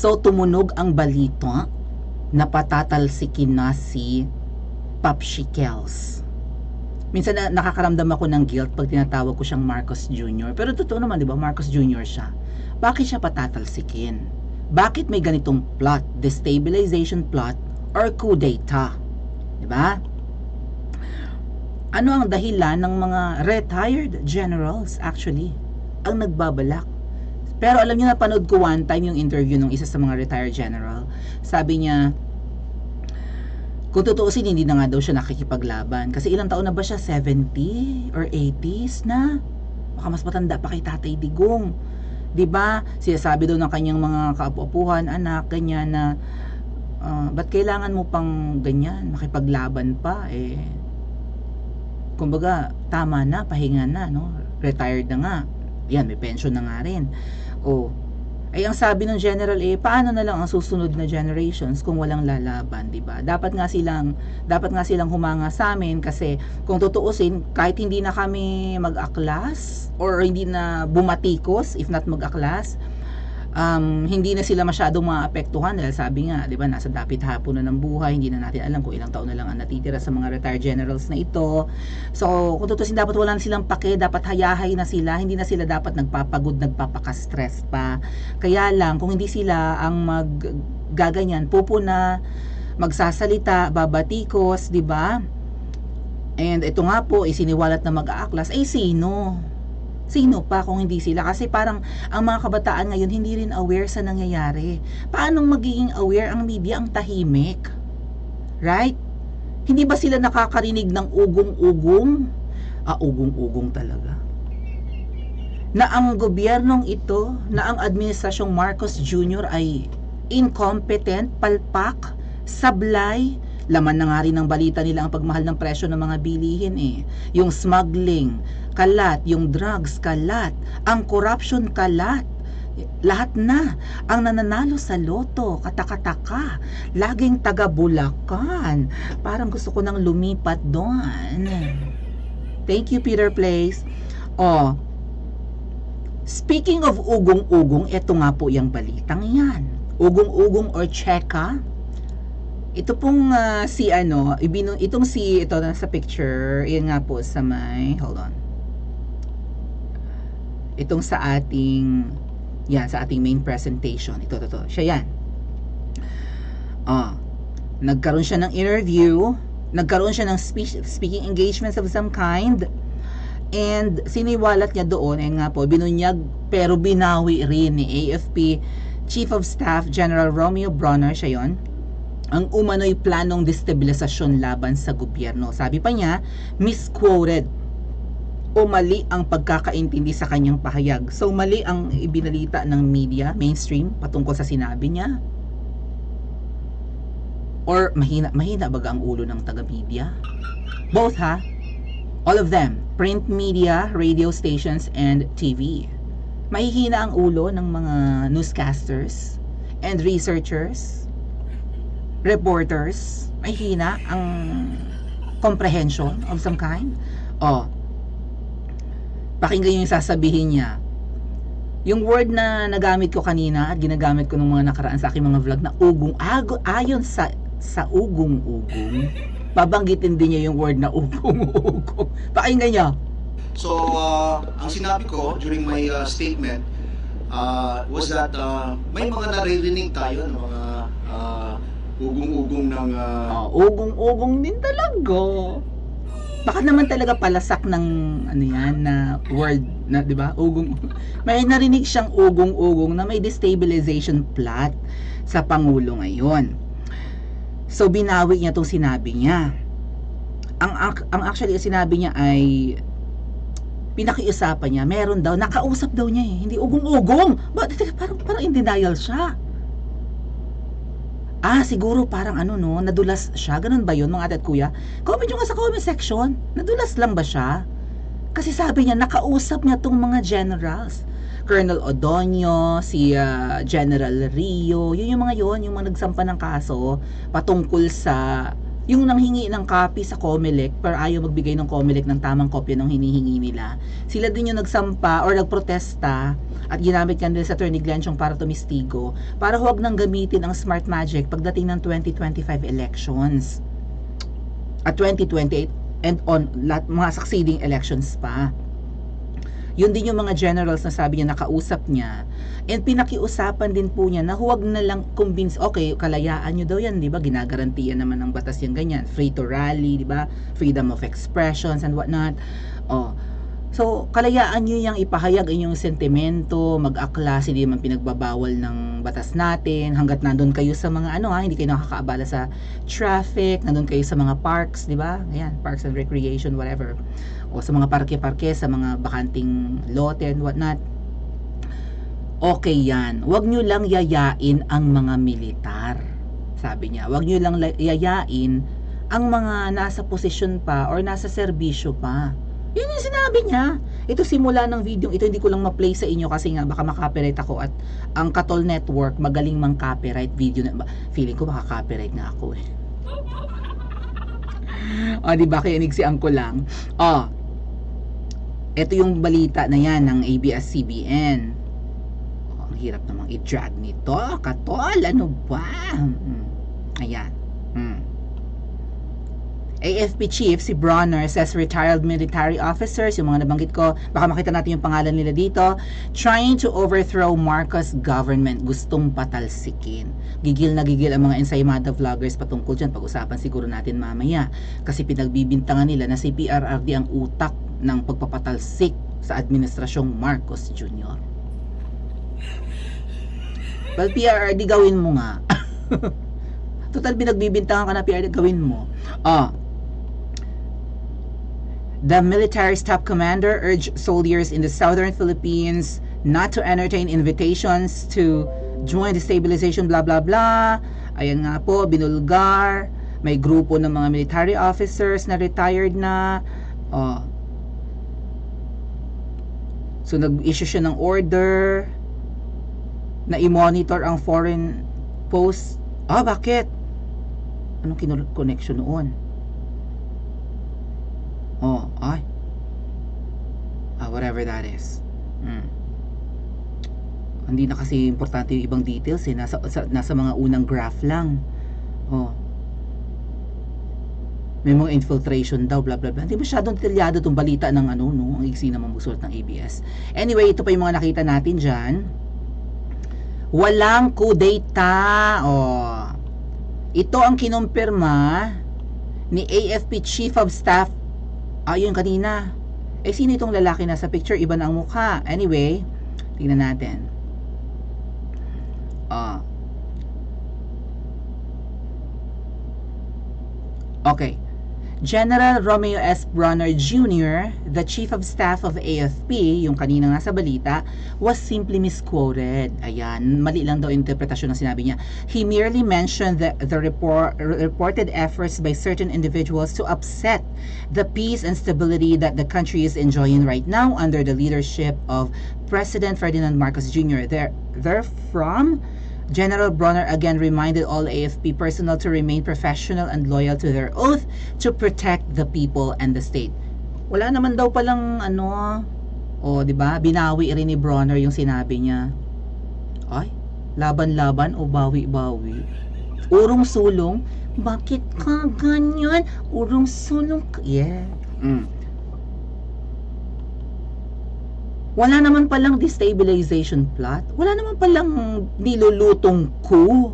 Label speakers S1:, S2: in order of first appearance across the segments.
S1: So, tumunog ang balita na patatalsikin na si Popshi Kels. Minsan nakakaramdam ako ng guilt pag tinatawag ko siyang Marcos Jr. Pero totoo naman, di ba? Marcos Jr. siya. Bakit siya patatalsikin? Bakit may ganitong plot? Destabilization plot or coup d'etat? Di ba? Ano ang dahilan ng mga retired generals actually ang nagbabalak? Pero alam niyo, napanood ko one time yung interview ng isa sa mga retired general. Sabi niya, kung tutuusin, hindi na nga daw siya nakikipaglaban. Kasi ilang taon na ba siya? 70 or 80s na? Baka mas matanda pa kay Tatay Digong. 'Di ba? Sinasabi daw ng kanyang mga kaapu-apuhan, anak, ganyan na ba't kailangan mo pang ganyan, makipaglaban pa kumbaga, tama na, pahinga na, no? Retired na nga. Yan, may pension na nga rin. Ay ang sabi ng general, paano na lang ang susunod na generations kung walang lalaban, 'di ba? Dapat nga silang humanga sa amin kasi kung tutuusin, kahit hindi na kami mag-aklas or hindi na bumatikos, if not mag-aklas, hindi na sila masyadong maapektuhan dahil sabi nga, 'di ba, nasa dapit hapon na ng buhay, hindi na natin alam kung ilang taon na lang ang natitira sa mga retired generals na ito. So, kung tutusin, dapat wala na silang pake, dapat hayahay na sila, hindi na sila dapat nagpapagod, nagpapaka-stress pa. Kaya lang, kung hindi sila ang maggaganyan, pupuna, magsasalita, babatikos, 'di ba? And ito nga po, isiniwalat na mag-aaklas, sino? Sino pa kung hindi sila? Kasi parang ang mga kabataan ngayon hindi rin aware sa nangyayari. Paano magiging aware ang media? Ang tahimik. Right? Hindi ba sila nakakarinig ng ugong-ugong? Ugong-ugong talaga. Na ang gobyernong ito, na ang administrasyong Marcos Jr. ay incompetent, palpak, sablay. Laman na nga rin ng balita nila ang pagmahal ng presyo ng mga bilihin Yung smuggling, kalat, yung drugs, kalat, ang corruption, kalat. Lahat na ang nananalo sa loto, katakataka, laging taga Bulacan. Parang gusto ko nang lumipat doon. Thank you, Peter Place. Speaking of ugong-ugong, eto nga po yung balitang yan. Ugong-ugong or cheka. Ito pong ito na sa picture, yan nga po sa hold on. Itong sa ating main presentation. Ito, siya yan. Nagkaroon siya ng interview, nagkaroon siya ng speaking engagements of some kind, and siniwalat niya doon, nga po, binunyag pero binawi rin ni AFP Chief of Staff General Romeo Bronner, siya yon, ang umano'y planong destabilisasyon laban sa gobyerno. Sabi pa niya, misquoted o mali ang pagkakaintindi sa kanyang pahayag. So, mali ang ibinalita ng media, mainstream, patungkol sa sinabi niya? Or mahina baga ang ulo ng taga-media? Both, ha? All of them. Print media, radio stations, and TV. Mahihina ang ulo ng mga newscasters and researchers, reporters. Mahihina ang comprehension of some kind. Pakinggan yung sasabihin niya. Yung word na nagamit ko kanina at ginagamit ko nung mga nakaraan sa aking mga vlog na ugong, ayon sa ugong-ugong, babanggitin din niya yung word na ugong-ugong. Pakinggan niya.
S2: So, ang sinabi ko during my statement was that may mga naririnig tayo ng mga ugong-ugong ng...
S1: ugong-ugong din talaga. Baka naman talaga palasak ng na word na, 'di ba? Ugong. May narinig siyang ugong-ugong na may destabilization plot sa pangulo ngayon. So binawi niya 'tong sinabi niya. Ang actually sinabi niya ay pinakiusapan niya, meron daw nakausap daw niya hindi ugong-ugong. Parang in denial siya. Siguro parang nadulas siya. Ganun ba yun, mga ate at kuya? Comment nyo nga sa comment section. Nadulas lang ba siya? Kasi sabi niya, nakausap niya tong mga generals. Colonel Odonio, si General Rio, yung mga nagsampa ng kaso patungkol sa yung nanghingi ng copy sa COMELEC pero ayaw magbigay ng COMELEC ng tamang kopya ng hinihingi nila. Sila din yung nagsampa or nagprotesta at ginamit yan nila sa Attorney Glenchong para tumistigo para huwag nang gamitin ang Smart Magic pagdating ng 2025 elections at 2028 and on lahat, mga succeeding elections pa. Yun din yung mga generals na sabi niya nakausap niya and pinakiusapan din po niya na huwag na lang convince, okay, kalayaan nyo daw yan, di ba? Ginagarantiyan naman ng batas yung ganyan, free to rally, di ba? Freedom of expressions and whatnot. Oh, so kalayaan nyo yung ipahayag inyong sentimento, mag-akla, hindi man pinagbabawal ng batas natin hanggat nandun kayo sa mga hindi kayo nakakaabala sa traffic, nandun kayo sa mga parks, di ba? Ayan, parks and recreation, whatever. O sa mga parke-parke, sa mga bakanting lote and whatnot. Okay yan. Huwag nyo lang yayain ang mga militar. Sabi niya, huwag nyo lang yayain ang mga nasa posisyon pa or nasa serbisyo pa. Yun yung sinabi niya. Ito simula ng video, ito hindi ko lang ma-play sa inyo kasi nga baka makapiright ako at ang Katol Network magaling mang copyright video na, feeling ko baka copyright nga ako eh. O, di ba kaya nigsiang ko lang. Ito yung balita na yan ng ABS-CBN. Ang hirap namang i-drag nito. Katol, ano ba? Ayan. AFP chief si Bronner says retired military officers, yung mga nabanggit ko, baka makita natin yung pangalan nila dito, trying to overthrow Marcos government, gustong patalsikin. Gigil na gigil ang mga ensaymada vloggers patungkol dyan, pag-usapan siguro natin mamaya, kasi pinagbibintangan nila na si PRRD ang utak ng pagpapatalsik sa administrasyong Marcos Jr. Well, PRRD, gawin mo nga. Total, pinagbibintangan ka na PRRD, gawin mo. The military's top commander urged soldiers in the southern Philippines not to entertain invitations to join the stabilization blah blah blah. Ayan nga po, binulgar. May grupo ng mga military officers na retired na. So nag-issue siya ng order na i-monitor ang foreign posts. Bakit? Anong connection noon? Whatever that is. Hindi na kasi importante yung ibang details eh. Nasa mga unang graph lang. May mga infiltration daw, blah blah blah. Hindi masyadong detalyado itong balita ng ang iksi naman magsulat ng ABS. Anyway, ito pa yung mga nakita natin dyan. Walang coup d'etat. Ito ang kinumpirma ni AFP Chief of Staff. Yun kanina. Sino itong lalaki na sa picture? Iba na ang mukha. Anyway, tingnan natin. Okay. General Romeo S. Bronner Jr., the Chief of Staff of AFP, yung kanina nga sa balita, was simply misquoted. Ayan, mali lang daw interpretasyon ng sinabi niya. He merely mentioned the reported efforts by certain individuals to upset the peace and stability that the country is enjoying right now under the leadership of President Ferdinand Marcos Jr. Therefrom, General Bronner again reminded all AFP personnel to remain professional and loyal to their oath to protect the people and the state. Wala naman daw palang di ba? Binawi rin ni Bronner yung sinabi niya. Laban-laban o bawi-bawi. Urong sulong, bakit ka ganyan? Urong sulong, yeah. Wala naman palang destabilization plot. Wala naman palang nilulutong coup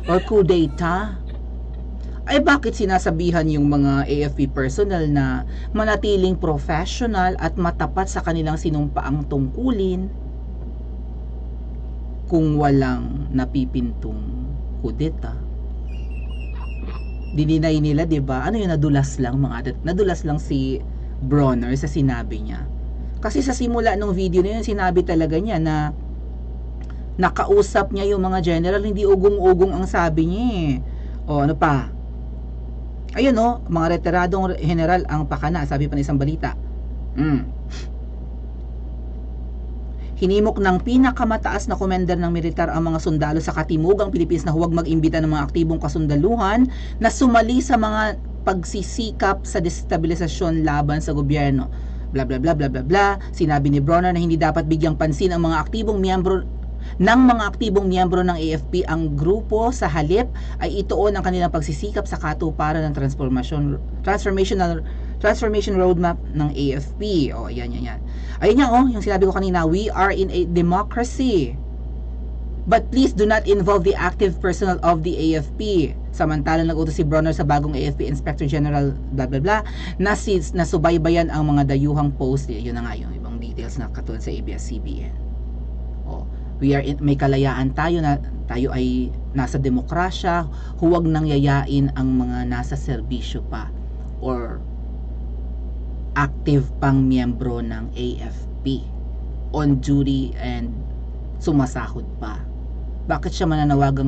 S1: or coup d'etat. Bakit sinasabihan yung mga AFP personnel na manatiling professional at matapat sa kanilang sinumpaang tungkulin kung walang napipintong coup d'etat? Dininay nila, 'di ba? Nadulas lang si Bronner sa sinabi niya. Kasi sa simula ng video na yun, sinabi talaga niya na nakausap niya yung mga general, hindi ugong-ugong ang sabi niya eh. Ano pa? Ayun mga retiradong general ang pakana, sabi pa ng isang balita. Hinimok ng pinakamataas na komender ng militar ang mga sundalo sa katimugang Pilipinas na huwag mag-imbita ng mga aktibong kasundaluhan na sumali sa mga pagsisikap sa destabilisasyon laban sa gobyerno. Bla bla bla bla bla bla. Sinabi ni Bronner na hindi dapat bigyang pansin ang mga aktibong miyembro ng AFP. Ang grupo sa halip ay ituon ang kanilang pagsisikap sa katuparan ng transformation roadmap ng AFP. O, ayan. Ayun yan, yung sinabi ko kanina, we are in a democracy. But please do not involve the active personnel of the AFP. Samantalang nag-utos si Bronner sa bagong AFP Inspector General blah blah blah na subaybayan ang mga dayuhang post. Yun na nga yung ibang details na katulad sa ABS-CBN. May kalayaan tayo na tayo ay nasa demokrasya, huwag nang yayain ang mga nasa serbisyo pa or active pang miyembro ng AFP on duty and sumasahod pa. Bakit siya mananawagang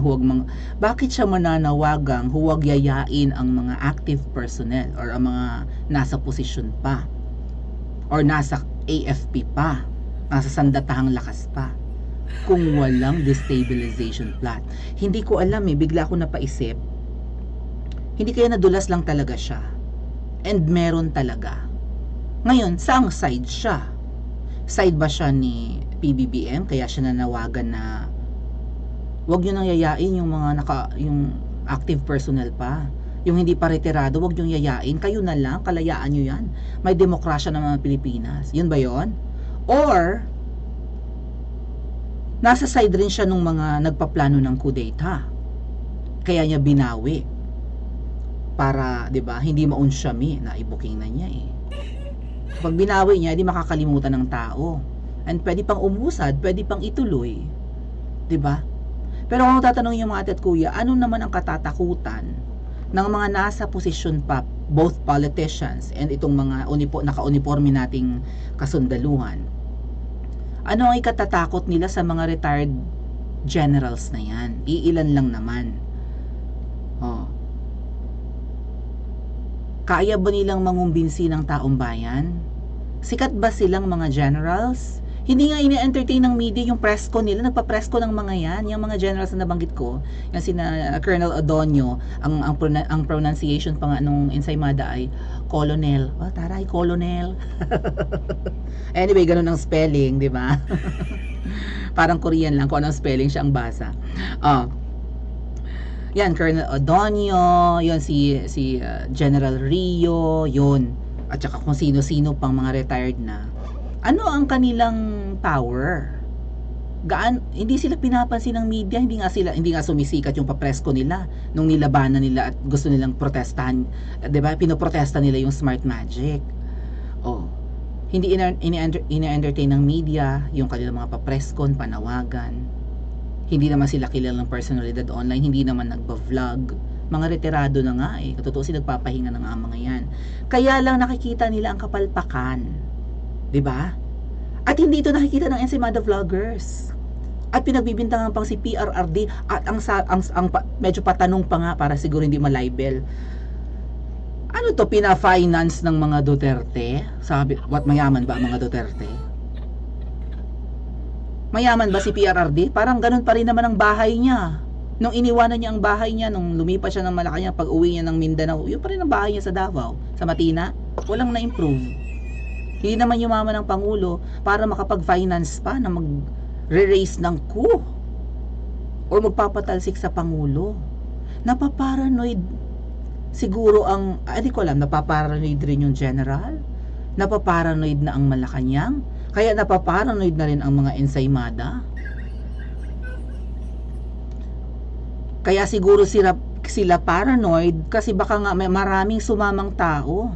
S1: huwag yayain ang mga active personnel or ang mga nasa posisyon pa or nasa AFP pa, nasa sandatahang lakas pa, kung walang destabilization plot? Hindi ko alam bigla ako napaisip, hindi kaya nadulas lang talaga siya and meron talaga. Ngayon, saang side siya? Side ba siya ni PBBM kaya siya nanawagan na wag nyo nang yayain yung mga yung active personnel pa, yung hindi pa retirado, wag nyo yayain, kayo na lang, kalayaan nyo yan, may demokrasya ng mga Pilipinas? Yun ba yon? Or nasa side rin siya nung mga nagpaplano ng kudeta, kaya niya binawi para, 'di ba, hindi maunsyami na i-booking na niya Pag binawi niya, di makakalimutan ng tao. And pwede pang umusad, pwede pang ituloy. 'Di ba? Pero kung tatanungin yung mga ate at kuya, ano naman ang katatakutan ng mga nasa posisyon pa, both politicians and itong mga naka-uniforme nating kasundaluhan? Ano ang ikatatakot nila sa mga retired generals na yan? Iilan lang naman. Kaya ba nilang mangumbinsi ng taong bayan? Sikat ba silang mga generals? Hindi nga ini-entertain ng media yung presko nila. Nagpa-presko ng mga yan. Yung mga generals na nabanggit ko, yung sina Colonel Odonio, ang pronunciation pa nga nung ensaymada ay Colonel. Taray, Colonel. Anyway, ganun ang spelling, di ba? Parang Korean lang kung anong spelling siya ang basa. Yan, Colonel Odonio, yun si General Rio, yun. At saka kung sino-sino pang mga retired na. Ano ang kanilang power? Hindi sila pinapansin ng media, hindi nga sumisikat yung papresko nila nung nilabanan nila at gusto nilang protestahan, 'di ba? Pinoprotesta nila yung smart magic. Hindi ina-entertain ng media yung kanilang mga papreskon, panawagan. Hindi naman sila kilalang personalidad online, hindi naman nagba-vlog. Mga retirado na nga Katutusin nagpapahinga na nga mga yan. Kaya lang nakikita nila ang kapalpakan. 'Di ba? At hindi ito nakikita ng ensaymada vloggers. At pinagbibintangan pang si PRRD at ang medyo patanong pa nga para siguro hindi malibel. Ano to, pina-finance ng mga Duterte? Sabi, mayaman ba ang mga Duterte? Mayaman ba si PRRD? Parang ganun pa rin naman ang bahay niya. Nung iniwanan niya ang bahay niya, nung lumipat siya ng Malacanang, pag uwi niya ng Mindanao, yun pa rin ang bahay niya sa Davao, sa Matina. Walang na-improve. Hindi naman yumaman ng Pangulo para makapag-finance pa na mag-re-raise ng coup o magpapatalsik sa Pangulo. Napaparanoid siguro di ko alam, napaparanoid rin yung general, napaparanoid na ang Malacanang, kaya napaparanoid na rin ang mga ensaymada. Kaya siguro sila paranoid kasi baka nga may maraming sumamang tao.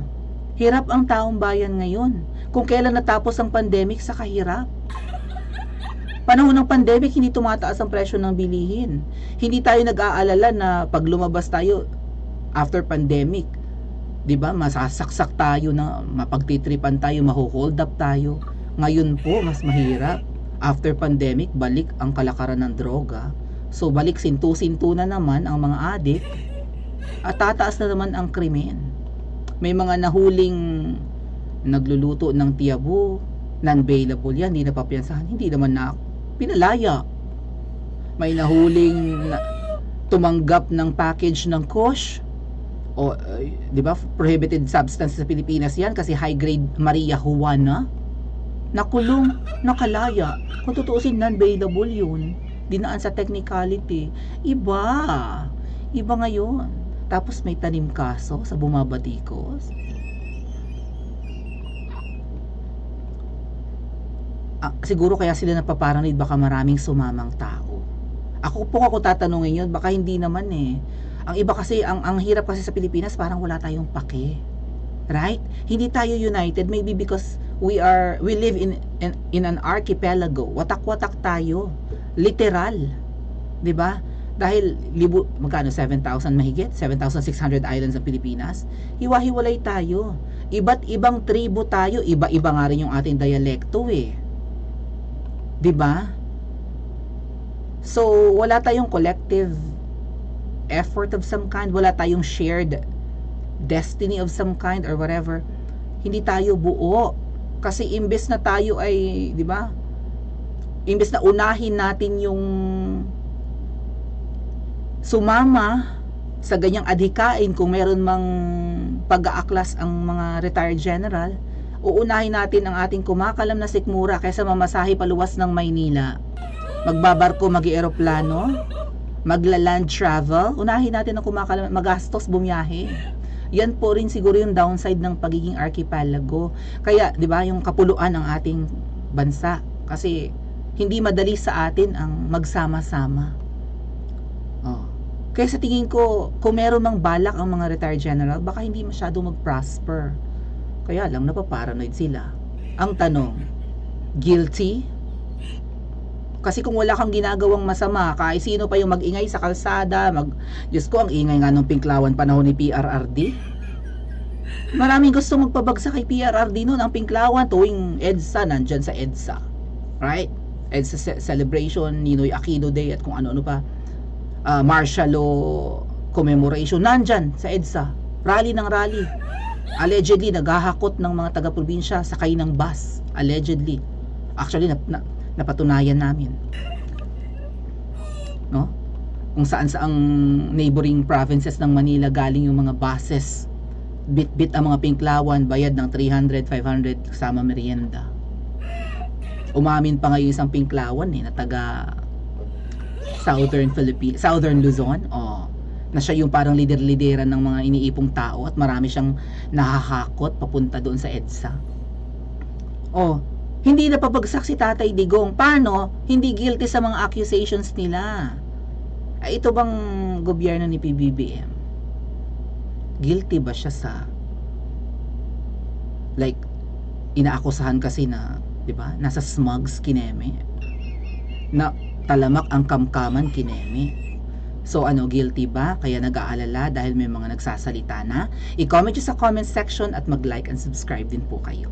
S1: Hirap ang taong bayan ngayon. Kung kailan natapos ang pandemic, sa kahirap. Panahon ng pandemic, hindi tumataas ang presyo ng bilihin. Hindi tayo nag-aalala na pag lumabas tayo after pandemic, 'di ba? Masasaksak tayo, na mapagtitripan tayo, maho-hold up tayo. Ngayon po, mas mahirap. After pandemic, balik ang kalakaran ng droga. So balik sintu-sintu na naman ang mga adik at tataas na naman ang krimen. May mga nahuling nagluluto ng tiyabu, non-bailable yan, hindi napapiyansahan, hindi naman na pinalaya. May nahuling tumanggap ng package ng kush o di ba, prohibited substance sa Pilipinas yan kasi high grade marijuana, nakulong, nakalaya. Kung tutuusin, non-bailable yun, dinaan sa technicality. Iba ngayon. Tapos may tanim kaso sa bumabatikos. Siguro kaya sila napaparanoid, baka maraming sumamang tao. Ako tatanungin yun, baka hindi naman eh. Ang iba kasi, ang hirap kasi sa Pilipinas, parang wala tayong pake. Right? Hindi tayo united, maybe because we live in an archipelago. Watak-watak tayo. Literal. 'Di ba? Dahil magkano, 7,000 mahigit? 7,600 islands sa Pilipinas. Hiwa-hiwalay tayo. Iba't ibang tribo tayo, iba-iba nga rin yung ating dialekto eh. 'Di ba? So, wala tayong collective effort of some kind, wala tayong shared destiny of some kind or whatever. Hindi tayo buo. Kasi imbes na tayo ay, 'di ba? Imbes na unahin natin yung sumama sa ganyang adhikain kung meron mang pag-aaklas ang mga retired general, uunahin natin ang ating kumakalam na sikmura kaysa mamasahe paluwas ng Maynila. Magbabarko, mag-eroplano, magla-land travel, unahin natin ang kumakalam, magastos bumiyahe. Yan po rin siguro yung downside ng pagiging archipelago. Kaya, 'di ba, yung kapuluan ng ating bansa kasi hindi madali sa atin ang magsama-sama. Kaya sa tingin ko, kung meron mang balak ang mga retired general, baka hindi masyado mag-prosper. Kaya lang, napaparanoid sila. Ang tanong, guilty? Kasi kung wala kang ginagawang masama, kahit sino pa yung mag-ingay sa kalsada, Diyos ko, ang ingay nga nung Pinklawan panahon ni PRRD. Maraming gusto magpabagsak kay PRRD noon. Ang Pinklawan tuwing EDSA, nandyan sa EDSA. Right? EDSA celebration, Ninoy Aquino Day, at kung ano-ano pa. Martial law commemoration, nandyan sa EDSA. Rally ng rally. Allegedly, naghahakot ng mga taga-probinsya sakay ng bus. Allegedly. Actually, napatunayan namin. No? Kung saan sa ang neighboring provinces ng Manila galing yung mga buses. Bit-bit ang mga Pinklawan, bayad ng 300, 500 kasama merienda. Umamin pa ngayon isang Pinklawan na taga Southern Philippines, Southern Luzon, na siya yung parang lider-lideran ng mga iniipong tao at marami siyang nahahakot papunta doon sa EDSA. Hindi napabagsak si Tatay Digong. Paano? Hindi guilty sa mga accusations nila. Ito bang gobyerno ni PBBM? Guilty ba siya sa inaakusahan kasi na, 'di ba? Nasa smugs kineme. Na talamak ang kamkaman kineme. So guilty ba? Kaya nag-aalala dahil may mga nagsasalita na? I-comment nyo sa comment section at mag-like and subscribe din po kayo.